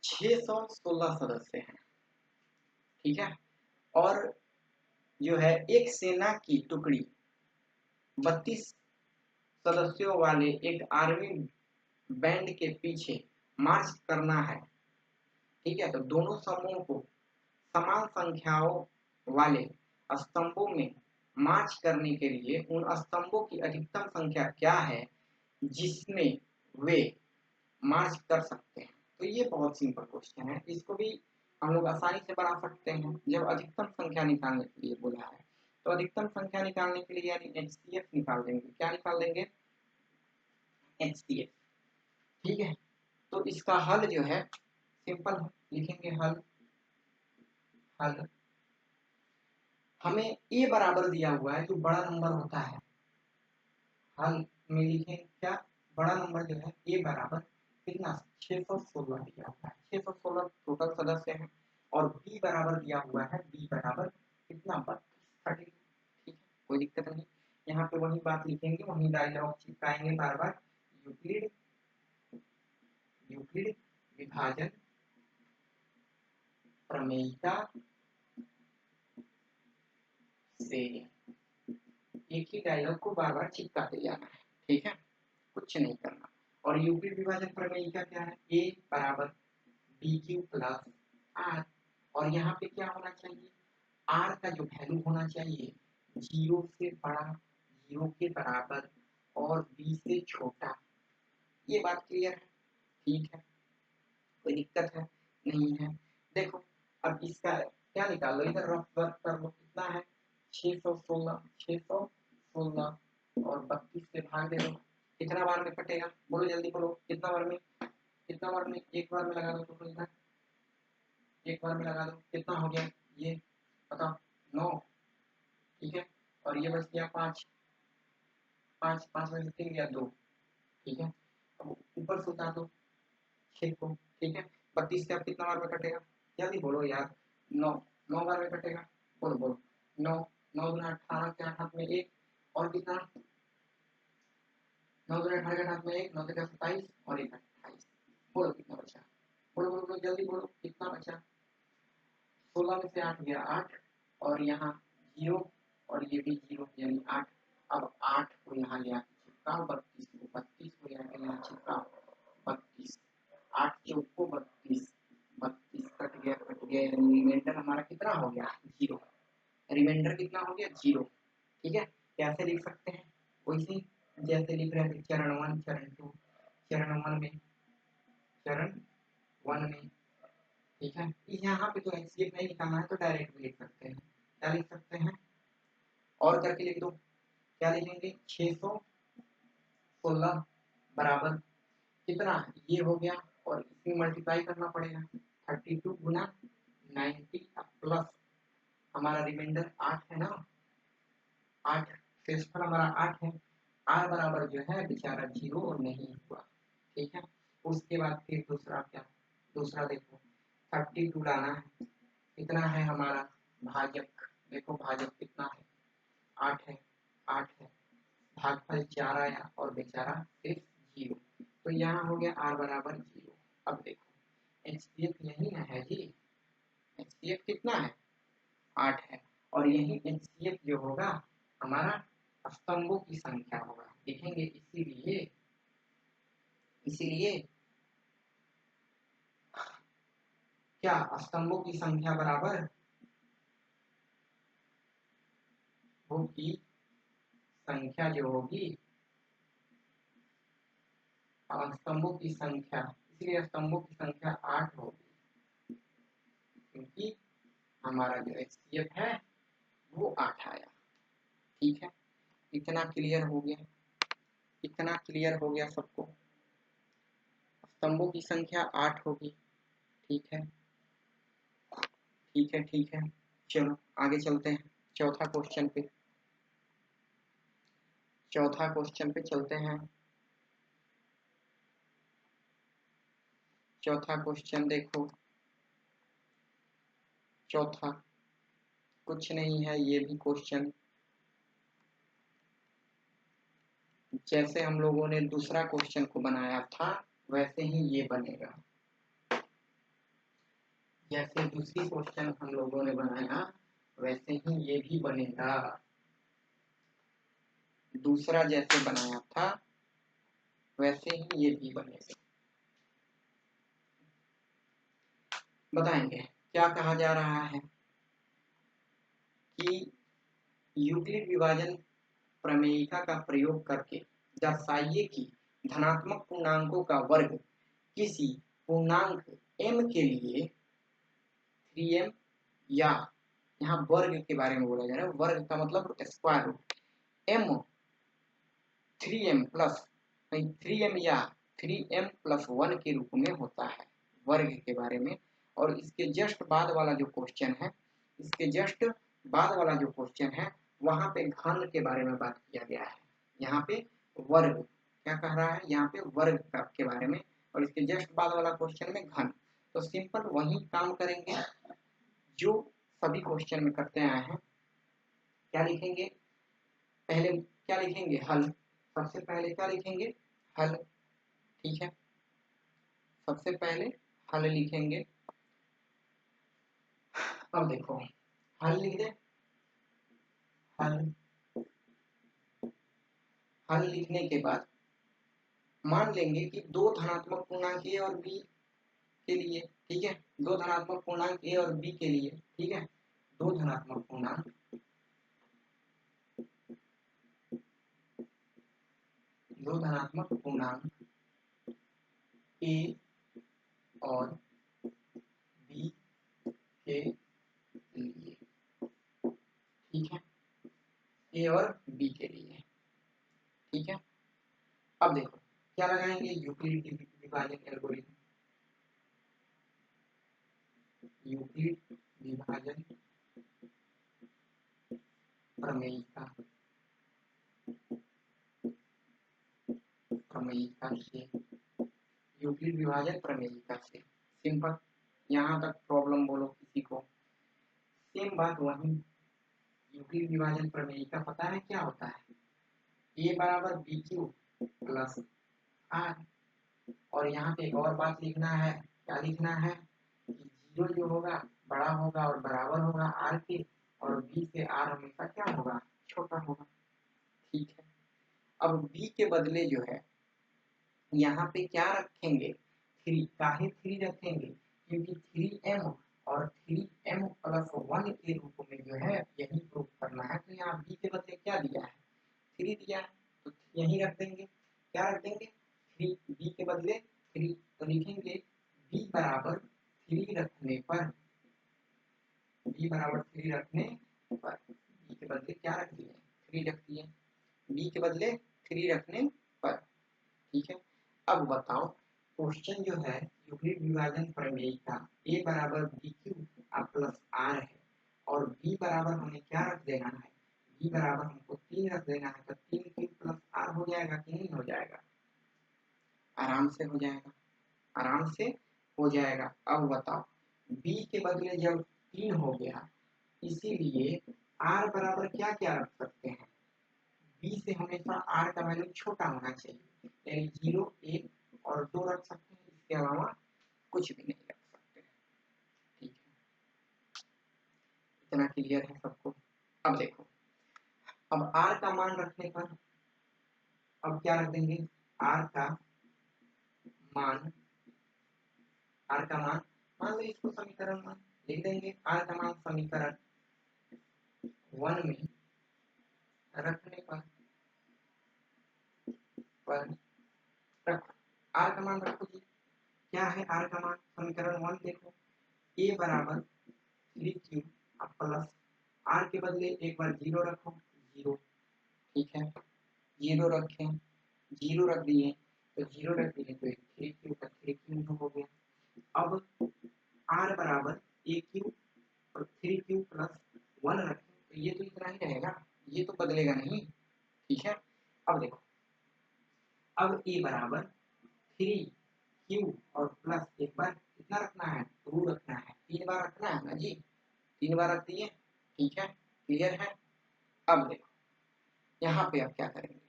616 सदस्य हैं, ठीक है, और जो है एक सेना की टुकड़ी 32 सदस्यों वाले एक आर्मी बैंड के पीछे मार्च करना है, ठीक है। तो दोनों समूहों को समान संख्याओं वाले स्तंभों में मार्च करने के लिए उन स्तंभों की अधिकतम संख्या क्या है जिसमें वे मार्च कर सकते हैं। तो ये बहुत सिंपल क्वेश्चन है, इसको भी हम लोग आसानी से बना सकते हैं। जब अधिकतम संख्या निकालने के लिए बोला है तो अधिकतम संख्या निकालने के लिए यानी HCF निकाल देंगे। क्या निकाल देंगे? HCF, ठीक है। तो इसका हल जो है सिंपल है, लिखेंगे हल। हल हमें ए बराबर दिया हुआ है, जो बड़ा नंबर होता है, हल में लिखें क्या? बड़ा नंबर जो है ए बराबर कितना? 616 दिया हुआ है, 616 टोटल सदस्य हैं। और बी बराबर दिया हुआ है, बी बराबर कितना? 32। ठीक है, कोई दिक्कत नहीं। यहाँ पे वही बात लिखेंगे, वही डायलॉग चिपकाएंगे बार बार। यूक्लिड यूक्लिड विभाजन प्रमेयिका से एक ही डायलॉग को बार बार चिपकाते जाना है, ठीक है, कुछ नहीं करना। और यूक्लिड विभाजन प्रमेयिका क्या है? ए बराबर बी क्यू प्लस आर। और यहाँ पे क्या होना चाहिए? आर का जो वैल्यू होना चाहिए 0 से बड़ा, 0 के बराबर और बी से छोटा। ये बात क्लियर है? ठीक है, कोई दिक्कत है? नहीं है। देखो अब इसका क्या निकाल लो, इधर रफ वर्क कर लो। कितना है? 616, 616 और 32 से भाग दे दो। कितना बार में कटेगा? बोलो जल्दी बोलो, कितना बार में? कितना बार में? एक बार में लगा दो तो इधर, एक बार में लगा दो। कितना हो गया ये बताओ? 9, ठीक है। और ये बच गया 5, 5 5 में से 3 गया 2, ठीक है। अब ऊपर से उतार दो 6 को, ठीक है। 32 से अब कितना बार में कटेगा? जल्दी बोलो यार। 9, 9 बार में कटेगा। बोलो बोलो। 9, 9 गुना 18 के हाथ में 1, और कितना? 9 गुना 18 के हाथ में 1, 9 से 27 और 1 28। बोलो कितना बचा? बोलो बोलो बोलो जल्दी बोलो, कितना बचा? 16 में से 8 गया 8, और यहाँ 0 और ये भी 0 यानी 8। अब 8 को यहाँ ले आके चिपकाओ, 32 को यहाँ चिपकाओ, 32, 8 चौक को 32, 32 कट गया यानी रिमाइंडर हमारा कितना हो गया? 0। रिमाइंडर कितना हो गया? 0, ठीक है। कैसे लिख सकते हैं? वैसे जैसे लिख रहे थे चरण 1 चरण 2, चरण 1 में, चरण 1 में, ठीक है। यहाँ पे तो HCF नहीं निकालना है तो डायरेक्ट भी लिख सकते हैं। क्या लिख सकते हैं? और करके लिख दो। क्या लिखेंगे? 616 बराबर कितना? ये हो गया, और इसमें मल्टीप्लाई करना पड़ेगा। 32 गुना 90 प्लस हमारा रिमाइंडर 8 है ना, 8 शेषफल हमारा 8 है। आर बराबर जो है बेचारा 0 नहीं हुआ, ठीक है। उसके बाद फिर दूसरा क्या? दूसरा देखो 32 लाना है, कितना है हमारा भाजक? देखो भाजक कितना है? 8 है, 8 है। भागफल 4 आया और बेचारा सिर्फ 0। तो यहाँ हो गया r बराबर 0। अब देखो HCF यही ना है जी, HCF कितना है? 8 है। और यही HCF जो होगा हमारा स्तंभों की संख्या होगा, लिखेंगे। इसीलिए इसीलिए क्या स्तंभों की संख्या बराबर होगी, संख्या जो होगी स्तंभों की संख्या, इसलिए स्तंभों की संख्या 8 होगी, क्योंकि हमारा जो HCF है वो 8 आया, ठीक है। इतना क्लियर हो गया? इतना क्लियर हो गया सबको? स्तंभों की संख्या 8 होगी, ठीक है, ठीक है, ठीक है। चलो आगे चलते हैं चौथा क्वेश्चन पे, चौथा क्वेश्चन पे चलते हैं। चौथा क्वेश्चन देखो, चौथा कुछ नहीं है, ये भी क्वेश्चन जैसे हम लोगों ने दूसरा क्वेश्चन को बनाया था वैसे ही ये बनेगा। जैसे दूसरी क्वेश्चन हम लोगों ने बनाया वैसे ही ये भी बनेगा। दूसरा जैसे बनाया था वैसे ही ये भी बनेगा। बताएंगे क्या कहा जा रहा है कि यूक्लिड विभाजन प्रमेयिका का प्रयोग करके दर्शाइए कि धनात्मक पूर्णांकों का वर्ग किसी पूर्णांक m के लिए 3m, या यहाँ वर्ग के बारे में बोला जा रहा है, वर्ग का मतलब square root m 3m plus 3m या 3m प्लस 1 के रूप में होता है, वर्ग के बारे में। और इसके जस्ट बाद वाला जो क्वेश्चन है, इसके जस्ट बाद वाला जो क्वेश्चन है वहां पे घन के बारे में बात किया गया है। यहाँ पे वर्ग क्या कह रहा है, यहाँ पे वर्ग के बारे में, और इसके जस्ट बाद वाला क्वेश्चन में घन। तो सिंपल वही काम करेंगे जो सभी क्वेश्चन में करते आए हैं। क्या लिखेंगे, पहले क्या लिखेंगे, हल। सबसे पहले क्या लिखेंगे, हल। ठीक है, सबसे पहले हल लिखेंगे। अब देखो हल लिख दे, हल। हल लिखने के बाद मान लेंगे कि दो धनात्मक पूर्णांक ए और बी के लिए, ठीक है, दो धनात्मक पूर्णांक ए और बी के लिए, ठीक है, दो धनात्मक पूर्णांक ए और बी के लिए, ठीक है, ए और बी के लिए, ठीक है। अब देखो क्या लगाएंगे, यूक्लिड विभाजन एल्गोरिथम, यूक्लिड विभाजन प्रमेयिका, प्रमेयिका से, यूक्लिड विभाजन प्रमेयिका से। सिंपल, यहाँ तक प्रॉब्लम बोलो किसी को, सेम बात वही। यूक्लिड विभाजन प्रमेयिका पता है क्या होता है, ए बराबर बी क्यू प्लस आर। और यहाँ पे एक और बात लिखना है, क्या लिखना है कि जीरो जो होगा बड़ा होगा और बराबर होगा आर के, और बी से आर हमेशा क्या होगा, छोटा होगा। ठीक है, अब बी के बदले जो है यहाँ पे क्या रखेंगे, थ्री। काहे थ्री रखेंगे, क्योंकि 3m और 3m प्लस 1 के रूप में जो है यही प्रूफ करना है। तो यहाँ बी के बदले क्या दिया है, 3 दिया है, तो यही रख देंगे। क्या रख देंगे, 3, बी के बदले 3। तो लिखेंगे बी बराबर 3 रखने पर, बी बराबर 3 रखने पर, बी के बदले क्या रख दिए, 3 रख दिए, बी के बदले 3 रखने पर। ठीक है, अब बताओ क्वेश्चन जो है यूक्लिड विभाजन प्रमेयिका ए बराबर बी क्यू प्लस आर है, और बी बराबर हमें क्या रख देना है, बी बराबर हमको 3 रख देना है। तो 3 क्यू प्लस आर हो जाएगा कि नहीं हो जाएगा, आराम से हो जाएगा, आराम से हो जाएगा। अब बताओ बी के बदले जब 3 हो गया, इसीलिए आर बराबर क्या क्या रख सकते हैं, बी से हमेशा आर का वैल्यू छोटा होना चाहिए, यानी 0, 1 और 2 रख सकते हैं, इसके अलावा कुछ भी नहीं रख सकते। ठीक है, इतना क्लियर है सबको। अब देखो, अब आर का मान रखने पर अब क्या रख देंगे, आर का मान, आर का मान लो इसको समीकरण मान लिख देंगे। आर का मान समीकरण 1 में रखने पर रखो, आर का मान रखो जी। क्या है आर का मान, समीकरण 1 देखो, ए बराबर 3q प्लस आर के बदले एक बार 0 रखो, 0। ठीक है, 0 रखें, 0 रख दिए, तो 0 रख दिए तो 3q का 3q हो गया। अब आर बराबर ए क्यू और 3q प्लस 1 रखें, तो ये तो इतना ही रहेगा, ये तो बदलेगा नहीं। ठीक है, अब देखो, अब ए बराबर 3 क्यू और प्लस एक बार कितना रखना है, 2 रखना है, 3 बार रखना है ना जी, 3 बार रख दिए, ठीक है, क्लियर है। अब देखो यहाँ पे अब क्या करेंगे,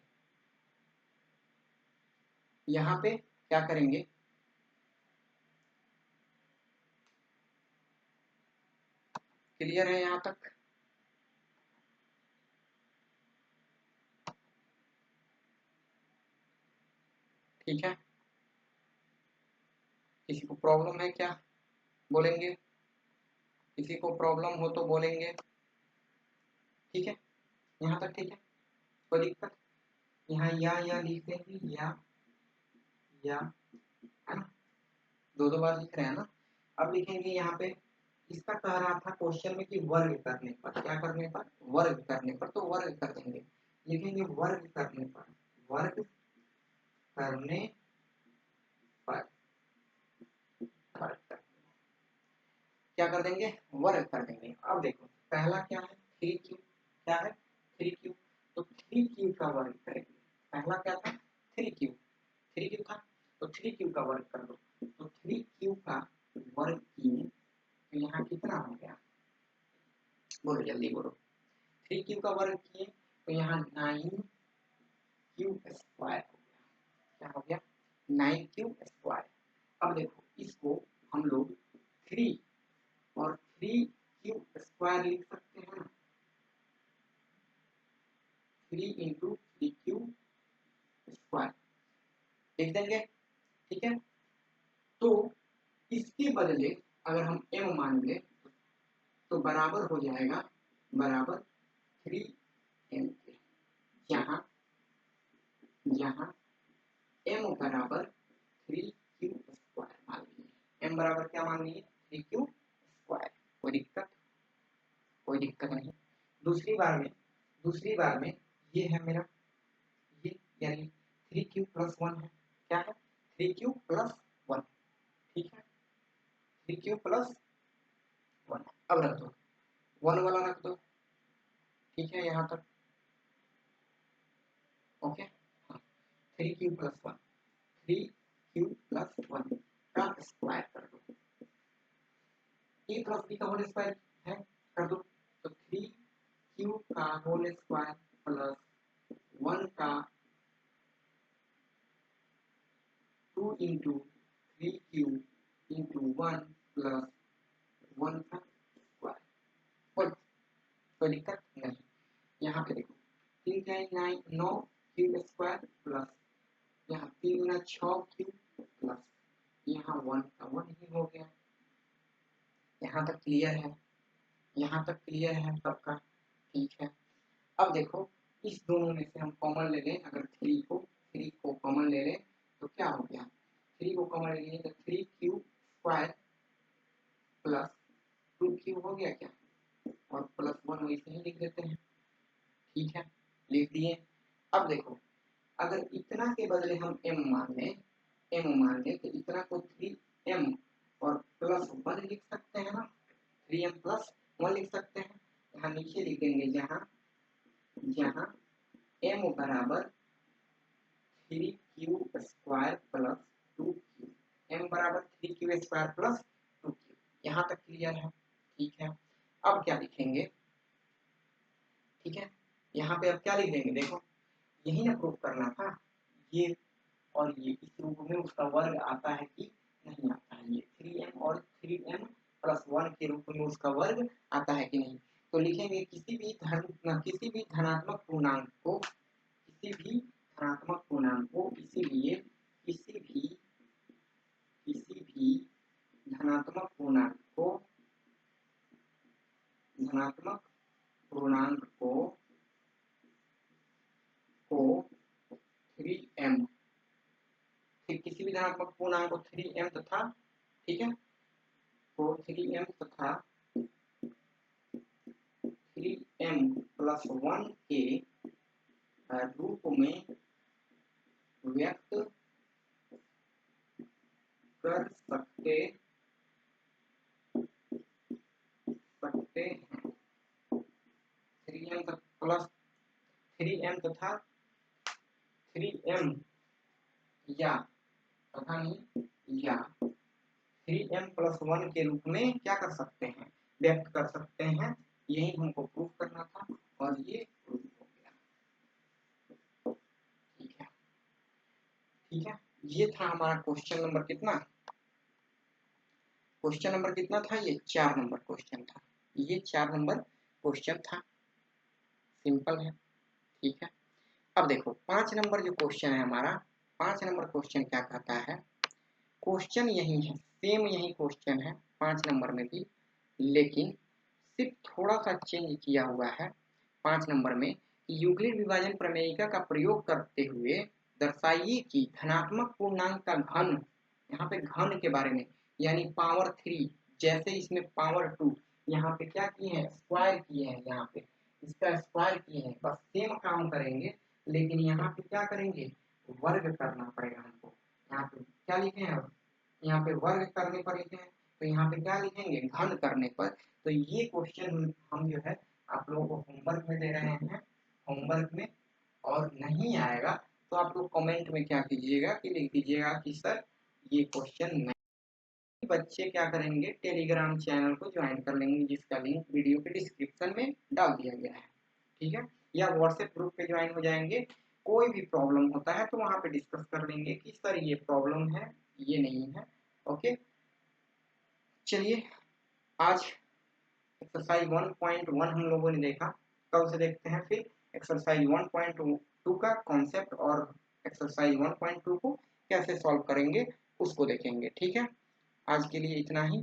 यहाँ पे क्या करेंगे, क्लियर है यहाँ तक, ठीक है, किसी को प्रॉब्लम है क्या, बोलेंगे, किसी को प्रॉब्लम हो तो बोलेंगे, ठीक है, यहाँ तक ठीक है, कोई दिक्कत, यहाँ या लिख देंगे या, है ना, दो बार लिख रहे हैं ना। अब लिखेंगे यहाँ पे, इसका कह रहा था क्वेश्चन में कि वर्ग करने पर, क्या करने पर, वर्ग करने पर, तो वर्ग कर देंगे, लिखेंगे वर्ग करने पर, वर्ग करने पर, वर्ग कर, क्या कर देंगे, वर्ग कर देंगे। अब देखो पहला क्या है, 3q, क्या है 3q, तो 3q का वर्ग करेंगे, पहला क्या था 3q, 3q था, तो 3q का वर्ग कर दो, तो 3q का वर्ग किए, तो यहाँ कितना हो गया, बोलो जल्दी बोलो, 3q का वर्ग किए तो यहाँ 9q स्क्वायर हो गया, क्या हो गया 9q स्क्वायर। अब देखो इसको हम लोग 3 और 3q स्क्वायर लिख सकते हैं ना, 3 इंटू 3q स्क्वायर लिख देंगे, ठीक है। तो इसके बदले अगर हम m मान ले तो बराबर हो जाएगा, बराबर 3m के, जहाँ जहाँ m बराबर 3q स्क्वायर मान लीजिए, m बराबर क्या मान लीजिए 3q स्क्वायर, कोई दिक्कत, कोई दिक्कत नहीं। दूसरी बार में ये है मेरा, ये यानी 3q प्लस 1 है, क्या है 3q प्लस 1, ठीक है, 3q प्लस 1, अब रख दो 1 वाला रख दो, ठीक है यहाँ तक, okay, 3q plus 1, 3q plus 1 का स्क्वायर कर दो, ए प्लस बी का होल स्क्वायर है, कर दो, तो 3q का होल स्क्वायर प्लस 1 का 2 इंटू 3q इंटू 1 प्लस 1 का स्क्वायर, कोई दिक्कत नहीं। यहाँ पे देखो 3 क्या 9 क्यू स्क्वायर प्लस यहाँ 3 गुना 6 क्यू प्लस यहाँ 1 का 1 ही हो गया, यहाँ तक क्लियर है, यहाँ तक क्लियर है सबका, ठीक है। अब देखो इस दोनों में से हम कॉमन ले लें, अगर 3 को कॉमन ले लें तो क्या हो गया, 3 को कॉमन ले लेंगे तो 3q स्क्वायर प्लस 2q हो गया क्या, और प्लस 1 वैसे ही लिख देते हैं, ठीक है, लिख दिए। अब देखो अगर इतना के बदले हम m मान लें तो इतना को 3m और प्लस 1 लिख सकते हैं ना, 3m प्लस 1 लिख सकते हैं, यहाँ नीचे लिख देंगे जहाँ m बराबर 3q square plus 2q, m बराबर 3q स्क्वायर प्लस 2q, यहाँ तक क्लियर है, ठीक है। अब क्या लिखेंगे, ठीक है, यहाँ पे अब क्या लिख देंगे, देखो यही ना प्रूफ करना था, ये और ये इस रूप में उसका वर्ग आता है कि नहीं आता है, ये 3m और 3m प्लस 1 के रूप में उसका वर्ग आता है कि नहीं, तो लिखेंगे किसी भी धनात्मक पूर्णांक को, इसीलिए किसी भी धनात्मक पूर्णांक को 3m, फिर किसी भी धनात्मक पूर्णांक को 3m तथा, ठीक है, तो 3m तथा 3m प्लस 1 के रूप में व्यक्त कर सकते हैं, 3m प्लस 3m तथा 3m या तथा नहीं या 3m+1 के रूप में क्या कर सकते हैं, व्यक्त कर सकते हैं। यही हमको प्रूफ करना था और ये प्रूफ हो गया। ठीक है, ठीक है, ये था हमारा क्वेश्चन नंबर कितना, क्वेश्चन नंबर कितना था, ये 4 नंबर क्वेश्चन था, ये 4 नंबर क्वेश्चन था, सिंपल है। ठीक है, अब देखो 5 नंबर जो क्वेश्चन है हमारा, 5 नंबर क्वेश्चन क्या कहता है, क्वेश्चन यही है, सेम यही क्वेश्चन है 5 नंबर में भी, लेकिन सिर्फ थोड़ा सा चेंज किया हुआ है 5 नंबर में। यूक्लिड विभाजन प्रमेयिका का प्रयोग करते हुए दर्शाइए कि धनात्मक पूर्णांक का घन, यहाँ पे घन के बारे में, यानी पावर 3, जैसे इसमें पावर 2, यहाँ पे क्या किए हैं, स्क्वायर किए हैं, यहाँ पे इसका स्क्वायर किए हैं, बस सेम काम करेंगे, लेकिन यहाँ पे क्या करेंगे, वर्ग करना पड़ेगा हमको। यहाँ पे क्या लिखे हैं, यहाँ पे वर्ग करने पर लिखे हैं, तो यहाँ पे क्या लिखेंगे, घन करने पर। तो ये क्वेश्चन हम जो है आप लोगों को होमवर्क में दे रहे हैं, होमवर्क में, और नहीं आएगा तो आप लोग कमेंट में क्या कीजिएगा कि लिख दीजिएगा कि सर ये क्वेश्चन नहीं। बच्चे क्या करेंगे, टेलीग्राम चैनल को ज्वाइन कर लेंगे, जिसका लिंक वीडियो के डिस्क्रिप्शन में डाल दिया गया है। ठीक है, या व्हाट्सएप ग्रुप पे ज्वाइन हो जाएंगे, कोई भी प्रॉब्लम होता है तो वहां पे डिस्कस कर लेंगे कि सर ये प्रॉब्लम है, ये नहीं है। ओके, चलिए आज एक्सरसाइज 1.1 हम लोगों ने देखा, कल से देखते हैं फिर एक्सरसाइज 1.2 का कॉन्सेप्ट, और एक्सरसाइज 1.2 को कैसे सॉल्व करेंगे उसको देखेंगे। ठीक है, आज के लिए इतना ही।